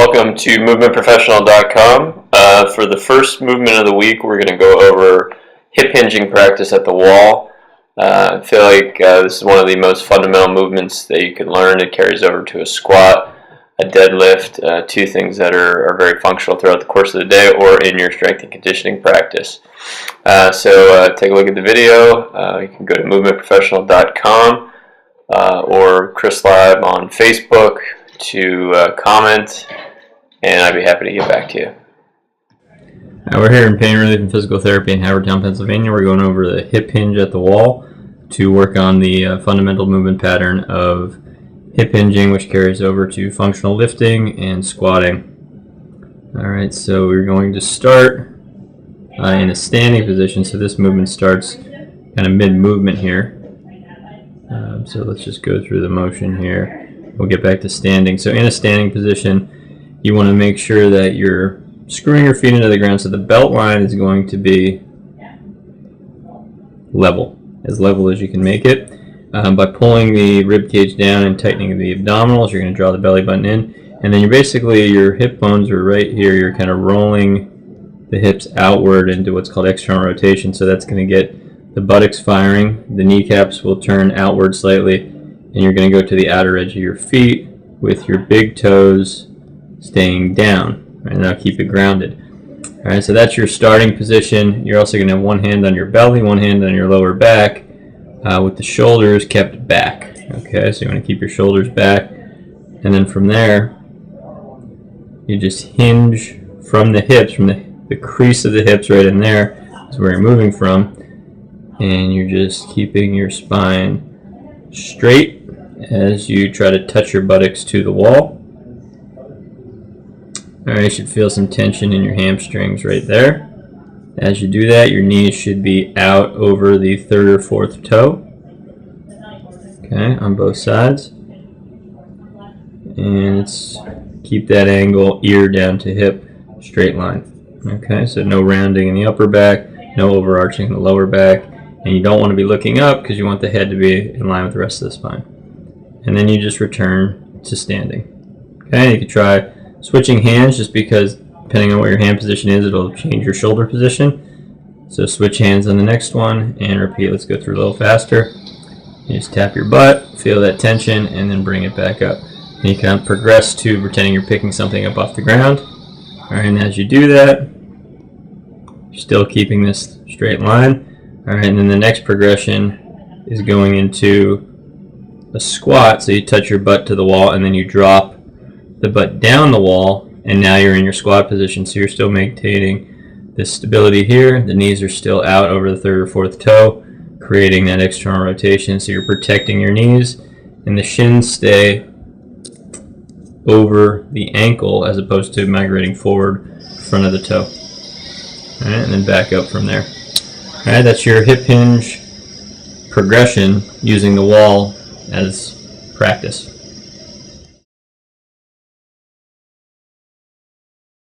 Welcome to movementprofessional.com. For the first movement of the week, we're going to go over hip hinging practice at the wall. I feel like this is one of the most fundamental movements that you can learn. It carries over to a squat, a deadlift, two things that are very functional throughout the course of the day or in your strength and conditioning practice. So take a look at the video. You can go to movementprofessional.com or Chris Live on Facebook to comment, and I'd be happy to get back to you. We're here in Pain Relief and Physical Therapy in Havertown, Pennsylvania. We're going over the hip hinge at the wall to work on the fundamental movement pattern of hip hinging, which carries over to functional lifting and squatting. Alright, so we're going to start in a standing position. So this movement starts kind of mid-movement here. So let's just go through the motion here. We'll get back to standing. So in a standing position, you want to make sure that you're screwing your feet into the ground so the belt line is going to be level as you can make it. By pulling the rib cage down and tightening the abdominals, you're going to draw the belly button in, and then you're basically, your hip bones are right here. You're kind of rolling the hips outward into what's called external rotation, so that's going to get the buttocks firing. The kneecaps will turn outward slightly, and you're going to go to the outer edge of your feet with your big toes staying down. Right, now keep it grounded. Alright, so that's your starting position. You're also going to have one hand on your belly, one hand on your lower back, with the shoulders kept back. Okay, so you want to keep your shoulders back, and then from there, you just hinge from the hips, from the crease of the hips right in there is where you're moving from, and you're just keeping your spine straight as you try to touch your buttocks to the wall. Alright, you should feel some tension in your hamstrings right there. As you do that, your knees should be out over the third or fourth toe. Okay, on both sides. And keep that angle, ear down to hip, straight line. Okay, so no rounding in the upper back, no overarching in the lower back. And you don't want to be looking up because you want the head to be in line with the rest of the spine. And then you just return to standing. Okay, you can try switching hands, just because depending on what your hand position is, it'll change your shoulder position. So switch hands on the next one and repeat. Let's go through a little faster. You just tap your butt, feel that tension, and then bring it back up. And you can progress to pretending you're picking something up off the ground. Alright, and as you do that, you're still keeping this straight line. Alright, and then the next progression is going into a squat, so you touch your butt to the wall and then you drop the butt down the wall, and now you're in your squat position, so you're still maintaining this stability here. The knees are still out over the third or fourth toe, creating that external rotation, so you're protecting your knees, and the shins stay over the ankle as opposed to migrating forward in front of the toe. Alright, and then back up from there. Alright, that's your hip hinge progression using the wall as practice.